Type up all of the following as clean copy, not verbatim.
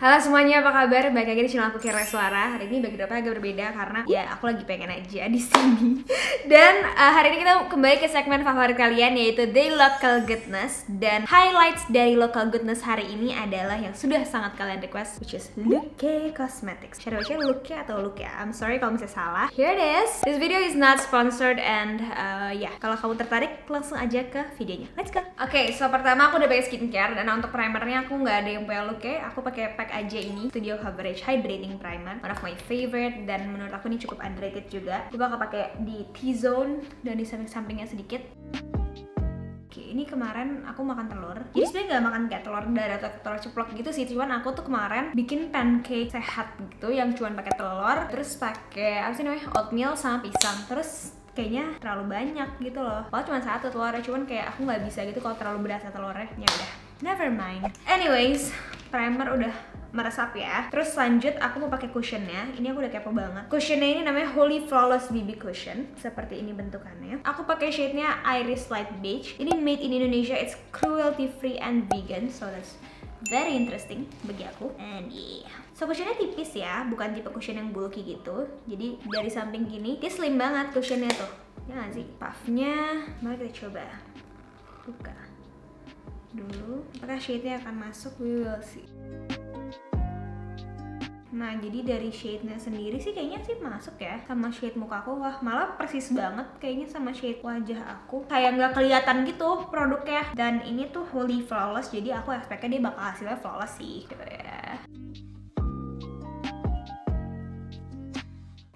Halo semuanya, apa kabar? Balik lagi di channel aku Kira Suara. Hari ini backdropnya agak berbeda karena ya aku lagi pengen aja di sini. Dan hari ini kita kembali ke segmen favorit kalian, yaitu The Local Goodness. Dan highlights dari Local Goodness hari ini adalah yang sudah sangat kalian request, which is Luke Cosmetics. Cara baca Luke atau Luke ya? I'm sorry kalau misalnya salah. Here it is. This video is not sponsored and ya, kalau kamu tertarik langsung aja ke videonya. Let's go. Oke, so pertama aku udah pakai skincare, dan untuk primernya aku nggak ada yang punya Luke. Aku pakai pack aja ini, Studio Coverage Hydrating Primer, one of my favorite, dan menurut aku ini cukup underrated juga. Gue bakal pakai di T-zone dan di samping-sampingnya sedikit. Oke, ini kemarin aku makan telur. Jadi sebenarnya nggak makan kayak telur dadar atau telur ceplok gitu sih, cuman aku tuh kemarin bikin pancake sehat gitu yang cuman pakai telur, terus pakai apa sih namanya, oatmeal sama pisang. Terus kayaknya terlalu banyak gitu loh. Kalau cuma satu telurnya, cuman kayak aku nggak bisa gitu kalau terlalu berasa telurnya. Ya udah, never mind. Anyways, primer udah meresap ya. Terus lanjut aku mau pakai cushionnya. Ini aku udah kepo banget. Cushionnya ini namanya Holy Flawless BB Cushion. Seperti ini bentukannya. Aku pakai shade-nya Iris Light Beige. Ini made in Indonesia. It's cruelty free and vegan. So that's very interesting bagi aku. And yeah. So cushionnya tipis ya, bukan tipe cushion yang bulky gitu. Jadi dari samping gini, dia slim banget cushionnya tuh. Ya nggak sih? Puffnya, mari kita coba buka dulu. Apakah shade-nya akan masuk? We will see. Nah, jadi dari shade-nya sendiri sih kayaknya sih masuk ya sama shade muka aku. Wah, malah persis banget kayaknya sama shade wajah aku. Kayak nggak kelihatan gitu produknya. Dan ini tuh Holy Flawless, jadi aku expect-nya dia bakal hasilnya flawless sih gitu ya.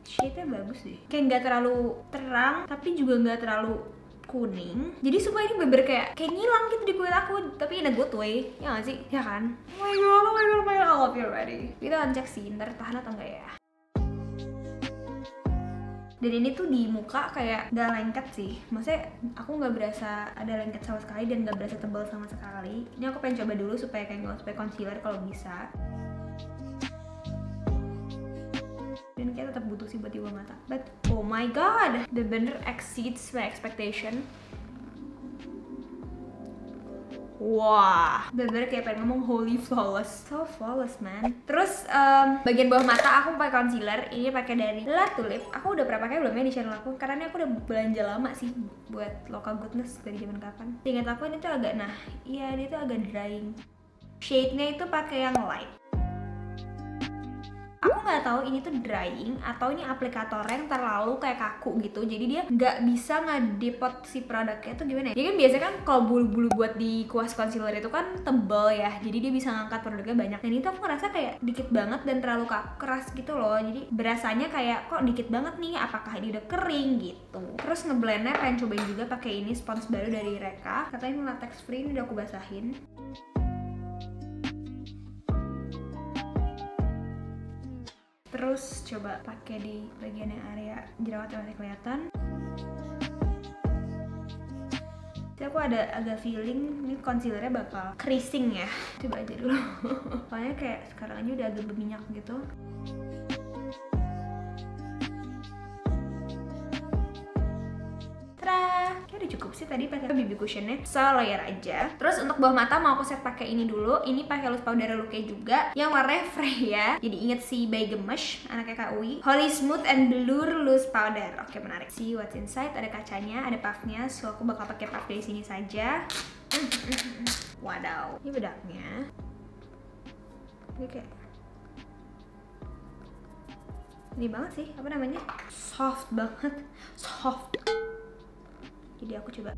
Shade-nya bagus sih. Kayak nggak terlalu terang, tapi juga nggak terlalu kuning. Jadi semua ini bener kayak ngilang gitu di kulit aku, tapi in a good way. Ya gak sih? Ya kan? Oh my god, oh my god, oh my god, I hope you're ready. Kita akan cek sih, ntar tahan atau enggak ya. Dan ini tuh di muka kayak gak lengket sih. Maksudnya aku gak berasa ada lengket sama sekali dan gak berasa tebal sama sekali. Ini aku pengen coba dulu supaya kayak supaya concealer kalau bisa. Dan kayak tetap butuh sih buat di bawah mata. But oh my god, the bener exceeds my expectation. Wah, bener-bener kayak pengen ngomong Holy Flawless. So flawless man. Terus bagian bawah mata aku pakai concealer. Ini pakai dari La Tulip. Aku udah pernah pakai belum ya di channel aku, karena ini aku udah belanja lama sih buat Local Goodness dari zaman kapan. Ingat aku ini tuh agak, nah iya dia tuh agak drying. Shade-nya itu pakai yang light. Aku nggak tahu ini tuh drying atau ini aplikator yang terlalu kayak kaku gitu, jadi dia nggak bisa ngedepot si produknya tuh gimana ya. Jadi kan biasanya kan kalau bulu-bulu buat di kuas concealer itu kan tebel ya, jadi dia bisa ngangkat produknya banyak. Dan itu aku ngerasa kayak dikit banget dan terlalu keras gitu loh, jadi berasanya kayak kok dikit banget nih, apakah ini udah kering gitu. Terus ngeblendnya pengen cobain juga pakai ini spons baru dari Reka, katanya ini latex free. Ini udah aku basahin. Terus coba pakai di bagian yang area jerawat yang masih kelihatan. Jadi aku ada agak feeling ini concealernya bakal creasing ya. Coba aja dulu. Soalnya kayak sekarang aja udah agak berminyak gitu. Udah cukup sih tadi pakai BB cushionnya, so layer aja. Terus untuk bawah mata mau aku set pakai ini dulu. Ini pakai loose powder Luke juga yang warnanya Freya. Jadi inget si By Gemesh, anaknya Kak Uwi. Holy Smooth and Blur Loose Powder. Oke, menarik. See what's inside. Ada kacanya, ada puffnya. So aku bakal pakai puff dari sini saja. Wadaw. Ini bedaknya. Ini kayak ini banget sih, apa namanya? Soft banget. Soft. Jadi aku coba.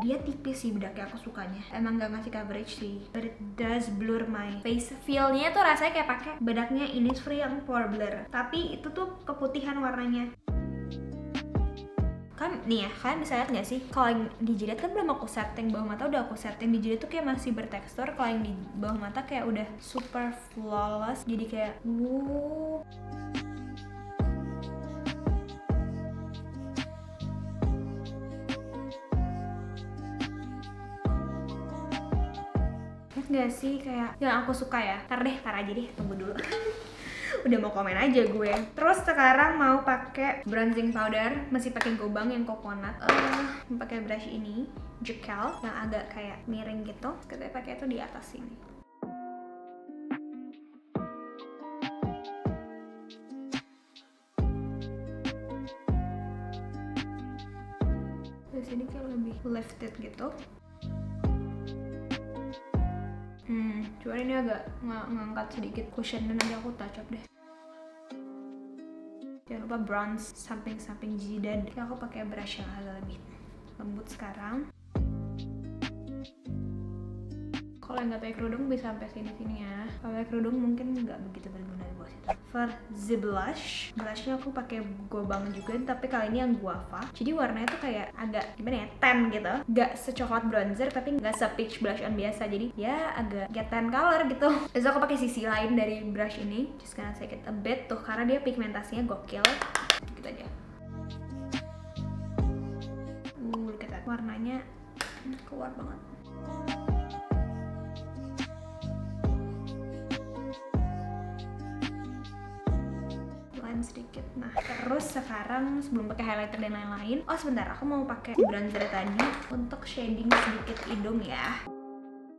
Dia tipis sih bedaknya, aku sukanya. Emang gak ngasih coverage sih, but it does blur my face. Feel-nya tuh rasanya kayak pakai bedaknya Innisfree yang pore blur, tapi itu tuh keputihan warnanya. Kan nih ya, kalian bisa lihat nggak sih? Kalau yang di jidat kan belum aku setting, bawah mata udah aku setting. Di jidat tuh kayak masih bertekstur. Kalau yang di bawah mata kayak udah super flawless. Jadi kayak wuh. Nggak sih, kayak yang aku suka ya. Tar aja deh, tunggu dulu. Udah mau komen aja gue. Terus sekarang mau pakai bronzing powder, masih pakai Gobang yang coconut. Pakai brush ini, Jekyll, yang agak kayak miring gitu. Kita pakai itu di atas sini. Di sini kayak lebih lifted gitu. Cuman ini agak ngangkat sedikit cushion dan nanti aku touch up deh. Jangan lupa bronze samping-samping jidat. Aku pakai brush yang agak lebih lembut sekarang. Kalau yang nggak pakai kerudung bisa sampai sini-sini ya. Kalau pakai kerudung mungkin nggak begitu berguna di bawah situ. For the blushnya aku pakai Gobang juga, tapi kali ini yang guava. Jadi warnanya tuh kayak agak gimana ya, tan gitu. Nggak secoklat bronzer, tapi nggak se-peach blush on biasa. Jadi ya agak get tan color gitu. Terus aku pakai sisi lain dari brush ini. Just gonna take it a bit tuh, karena dia pigmentasinya gokil. Gitu aja. Look at that. Warnanya keluar banget. Sedikit. Nah, terus sekarang sebelum pakai highlighter dan lain-lain, oh sebentar, aku mau pakai bronzer tadi untuk shading sedikit hidung ya.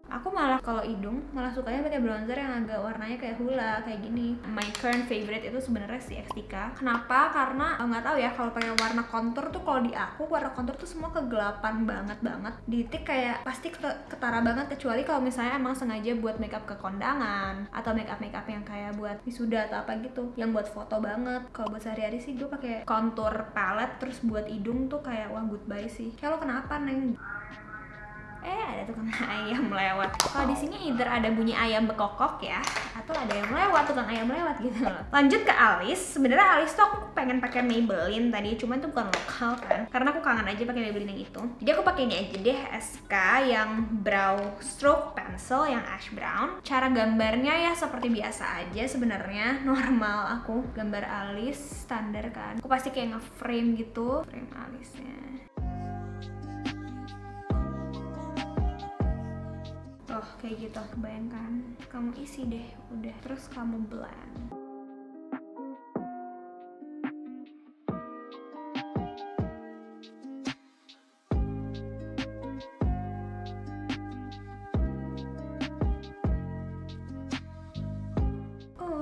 Aku malah kalau hidung malah sukanya pakai bronzer yang agak warnanya kayak hula kayak gini. My current favorite itu sebenarnya si Xtika. Kenapa? Karena nggak tahu ya, kalau pakai warna kontur tuh, kalau di aku warna kontur tuh semua kegelapan banget. Di titik kayak pasti ketara banget, kecuali kalau misalnya emang sengaja buat makeup ke kondangan atau makeup yang kayak buat wisuda atau apa gitu, yang buat foto banget. Kalau buat sehari-hari sih gue pakai contour palette, terus buat hidung tuh kayak wah goodbye sih. Kayak lo kenapa, Neng? Ada tukang ayam lewat. Kalau di sini either ada bunyi ayam bekokok ya, atau ada yang lewat, tukang ayam lewat gitu loh. Lanjut ke alis. Sebenarnya alis tuh aku pengen pakai Maybelline tadi, cuman itu bukan lokal kan, karena aku kangen aja pakai Maybelline yang itu. Jadi aku pakai ini aja deh, SK yang brow stroke pencil yang ash brown. Cara gambarnya ya seperti biasa aja sebenarnya, normal aku gambar alis standar kan. Aku pasti kayak nge-frame gitu, frame alisnya. Kayak gitu, bayangkan kamu isi deh udah, terus kamu blend.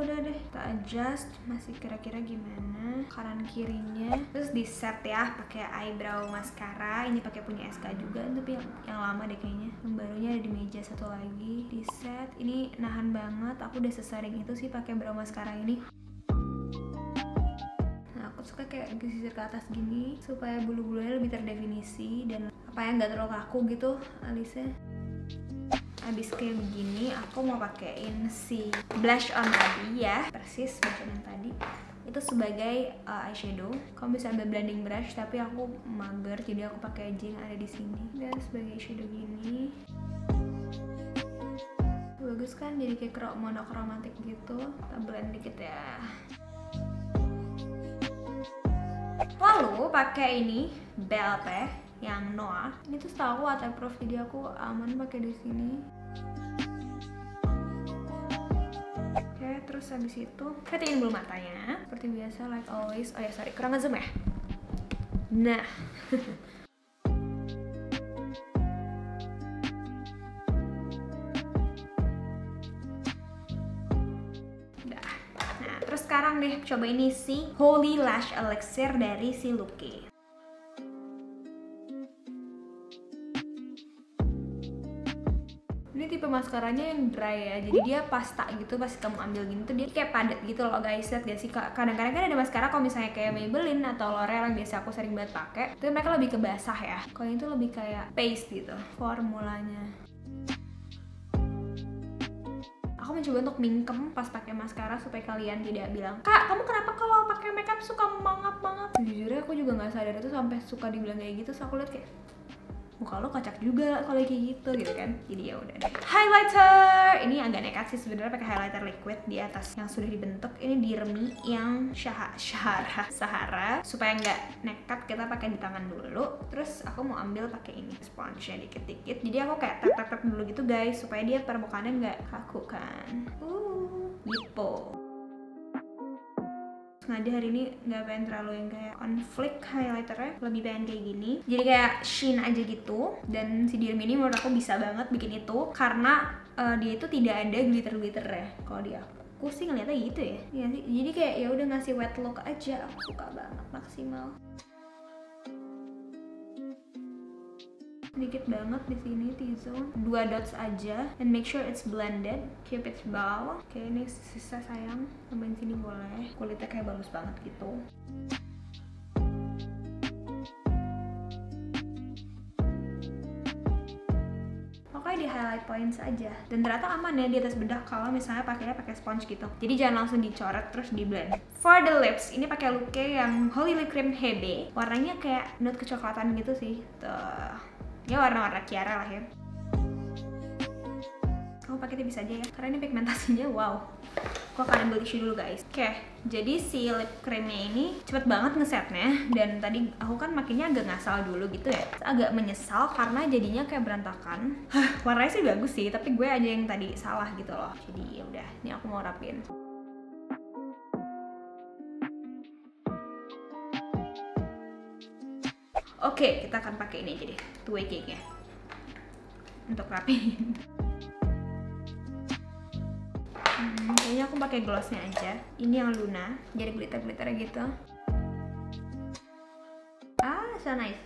Udah deh, kita adjust masih kira-kira gimana kanan kirinya. Terus di set ya pakai eyebrow mascara. Ini pakai punya SK juga, tapi yang lama deh kayaknya. Yang barunya ada di meja satu lagi. Di set ini nahan banget. Aku udah sesering itu sih pakai brow mascara ini. Nah, aku suka kayak sisir ke atas gini supaya bulu-bulunya lebih terdefinisi dan apa yang nggak terlalu kaku gitu alisnya. Abis kayak begini, aku mau pakein si blush on tadi ya, persis blush on yang tadi. Itu sebagai eyeshadow. Kamu bisa ambil blending brush, tapi aku mager, jadi aku pakai aja yang ada di sini. Dan sebagai eyeshadow gini, bagus kan? Jadi kayak monokromatik gitu. Kita blend dikit ya. Lalu pakai ini Belle teh yang Noah. Ini tuh setahu aku waterproof, jadi aku aman pakai di sini. Oke, terus habis itu settingin bulu matanya seperti biasa, like always. Oh ya, sorry, kurang ngezoom ya. Nah. Nah, terus sekarang deh coba ini si Holy Lash Elixir dari si Luke. Ini tipe maskaranya yang dry ya, jadi dia pasta gitu. Pas kamu ambil gini tuh dia kayak padat gitu loh guys. Lihat gak sih, kadang-kadang kan ada maskara kalau misalnya kayak Maybelline atau L'Oreal yang biasa aku sering banget pakai, itu mereka lebih ke basah ya. Kalau ini tuh lebih kayak paste gitu formulanya. Aku mencoba untuk mingkem pas pakai maskara supaya kalian tidak bilang, "Kak, kamu kenapa kalau pakai makeup suka mangap-mangap?" Jujurnya aku juga nggak sadar itu sampai suka dibilang kayak gitu. So aku lihat kayak muka lo kocak juga kalau kayak gitu kan. Jadi ya udah deh. Highlighter ini agak nekat sih sebenarnya, pakai highlighter liquid di atas yang sudah dibentuk. Ini di Remi yang Sahara. Supaya nggak nekat kita pakai di tangan dulu. Terus aku mau ambil pakai ini sponge-nya dikit-dikit. Jadi aku kayak tap dulu gitu guys, supaya dia permukaannya nggak kaku kan. Gitu. Sengaja hari ini nggak pengen terlalu yang kayak on flick highlighternya, lebih pengen kayak gini. Jadi kayak sheen aja gitu. Dan si Dirm ini menurut aku bisa banget bikin itu karena dia itu tidak ada glitter ya. Kalau di aku sih ngeliatnya gitu ya. Iya sih. Jadi kayak ya udah ngasih wet look aja. Aku suka banget, maksimal. Dikit banget di sini T-zone, 2 dots aja, and make sure it's blended, keep it bow. Oke, ini sisa sayang, tambahin sini boleh. Kulitnya kayak bagus banget gitu. Pokoknya di highlight points aja, dan ternyata aman ya di atas bedak kalau misalnya pakainya pakai sponge gitu. Jadi jangan langsung dicoret terus di blend. For the lips, ini pakai looknya yang Holy Lip Cream Hebe. Warnanya kayak nude kecoklatan gitu sih. Tuh. Ya warna-warna Kiara lah ya. Kamu pakainya bisa aja ya, karena ini pigmentasinya wow. Aku akan ambil tisu dulu guys. Oke, jadi si lip creamnya ini cepet banget ngesetnya. Dan tadi aku kan makainya agak ngasal dulu gitu ya. Agak menyesal karena jadinya kayak berantakan. Warnanya sih bagus sih, tapi gue aja yang tadi salah gitu loh. Jadi ya udah, ini aku mau rapin. Oke, kita akan pakai ini aja deh, two way cake-nya untuk rapiin. Kayaknya aku pakai glossnya aja. Ini yang Luna, jadi glitter-glitternya gitu. So nice.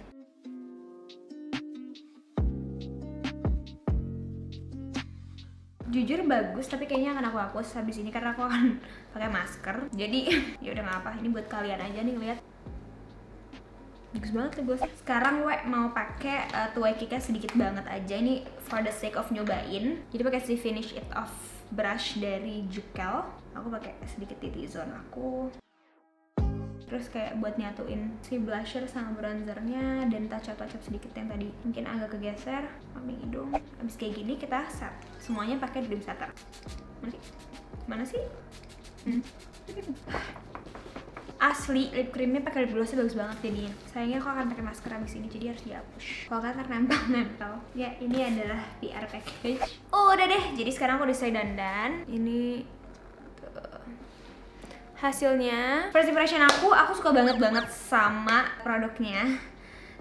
Jujur bagus, tapi kayaknya akan aku hapus habis ini karena aku akan pakai masker. Jadi ya udah nggak apa, ini buat kalian aja nih lihat. Bagus banget tuh glossnya. Sekarang gue mau pakai two way cake-nya sedikit banget aja. Ini for the sake of nyobain. Jadi pakai si finish it off brush dari Jukel. Aku pakai sedikit di T-zone aku. Terus kayak buat nyatuin si blusher sama bronzernya dan touch up sedikit yang tadi mungkin agak kegeser samping hidung. Abis kayak gini kita set semuanya pakai dream setter. Mana sih? Asli lip creamnya pakai lip glossnya bagus banget jadinya. Sayangnya aku akan pakai masker abis ini jadi harus dihapus. Kalau nggak nempel-nempel. Ya ini adalah PR package. Oh udah deh. Jadi sekarang aku udah selesai dandan. Ini hasilnya. First impression aku suka banget sama produknya.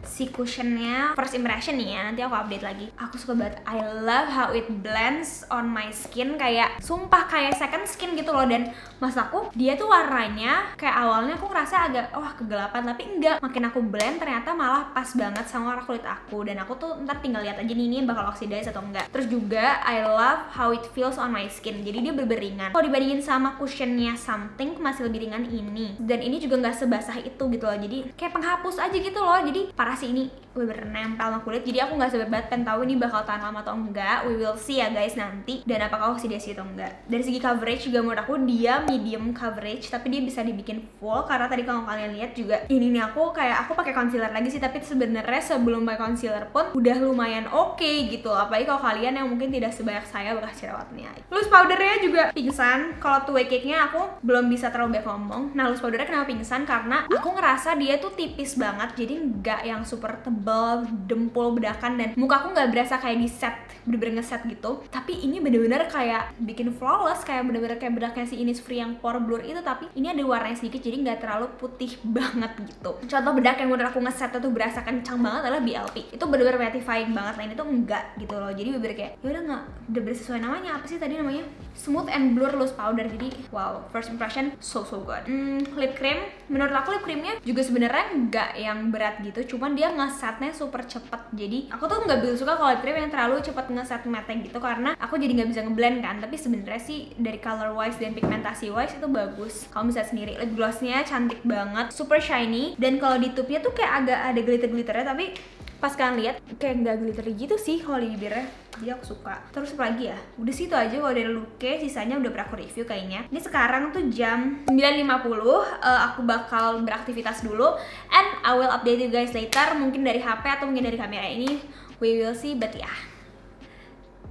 Si cushionnya first impression nih ya, nanti aku update lagi. Aku suka banget, I love how it blends on my skin. Kayak sumpah kayak second skin gitu loh. Dan maksud aku dia tuh warnanya kayak awalnya aku ngerasa agak kegelapan, tapi enggak, makin aku blend ternyata malah pas banget sama warna kulit aku. Dan aku tuh ntar tinggal lihat aja nih ini bakal oxidize atau enggak. Terus juga I love how it feels on my skin, jadi dia bener-bener ringan. Kalau dibandingin sama cushionnya Something masih lebih ringan ini. Dan ini juga nggak sebasah itu gitu loh, jadi kayak penghapus aja gitu loh. Jadi parah sih, ini bener-bener nempel sama kulit. Jadi aku nggak sabar banget pengen tahu ini bakal tahan lama atau enggak. We will see ya guys nanti. Dan apakah oksidasi atau enggak. Dari segi coverage juga menurut aku dia medium coverage, tapi dia bisa dibikin full. Karena tadi kalau kalian lihat juga ini nih aku pakai concealer lagi sih, tapi sebenarnya sebelum pakai concealer pun udah lumayan oke gitu. Apalagi kalau kalian yang mungkin tidak sebanyak saya bekas jerawatnya. Loose powdernya juga pingsan. Kalau two way cake-nya aku belum bisa terlalu banyak ngomong. Nah loose powdernya kenapa pingsan? Karena aku ngerasa dia tuh tipis banget, jadi nggak yang super tebal, dempul, bedakan, dan muka aku nggak berasa kayak di set, bener-bener ngeset gitu. Tapi ini bener-bener kayak bikin flawless, kayak bener-bener kayak bedaknya si Innisfree yang pore blur itu, tapi ini ada warnanya sedikit, jadi nggak terlalu putih banget gitu. Contoh bedak yang menurut aku ngesetnya tuh berasa kencang banget adalah BLP. Itu bener-bener mattifying banget, nah ini tuh enggak gitu loh. Jadi bener-bener kayak ya udah nggak, udah sesuai namanya, apa sih tadi namanya? Smooth and Blur Loose Powder. Jadi wow, first impression so good. Lip cream, menurut aku lip creamnya juga sebenarnya nggak yang berat gitu, cuman dia ngesetnya super cepet. Jadi aku tuh nggak begitu suka kalau lip cream yang terlalu cepet ngeset matte gitu, karena aku jadi nggak bisa ngeblend kan. Tapi sebenarnya sih dari color wise dan pigmentasi wise itu bagus. Kamu bisa sendiri. Lip glossnya cantik banget, super shiny, dan kalau di tube-nya tuh kayak agak ada glitter-glitternya, tapi pas kalian lihat kayak nggak glittery gitu sih kalau di bibirnya. Jadi aku suka. Terus apa lagi ya? Udah sih itu aja kalau dari look-nya, sisanya udah pernah aku review kayaknya. Ini sekarang tuh jam 9.50, aku bakal beraktivitas dulu, and I will update you guys later, mungkin dari HP atau mungkin dari kamera ini, we will see, but ya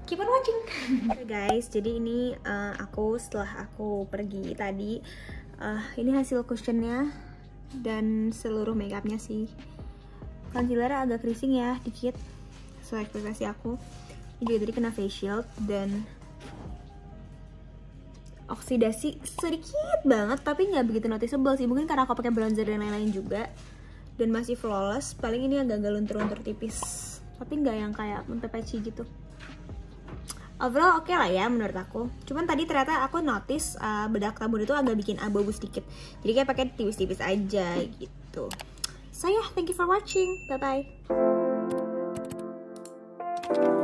keep on watching. Okay guys, jadi ini aku setelah aku pergi tadi, ini hasil cushionnya dan seluruh makeupnya sih. Concealer agak keriting ya dikit, sesuai ekspektasi aku. Ini juga tadi kena face shield, dan oksidasi sedikit banget, tapi nggak begitu noticeable sih. Mungkin karena aku pakai bronzer dan lain-lain juga, dan masih flawless. Paling ini agak luntur-luntur tipis, tapi nggak yang kayak patchy gitu. Overall oke lah ya menurut aku. Cuman tadi ternyata aku notice bedak tabur itu agak bikin abu-abu sedikit. Jadi kayak pakai tipis-tipis aja gitu. So yeah, thank you for watching. Bye bye.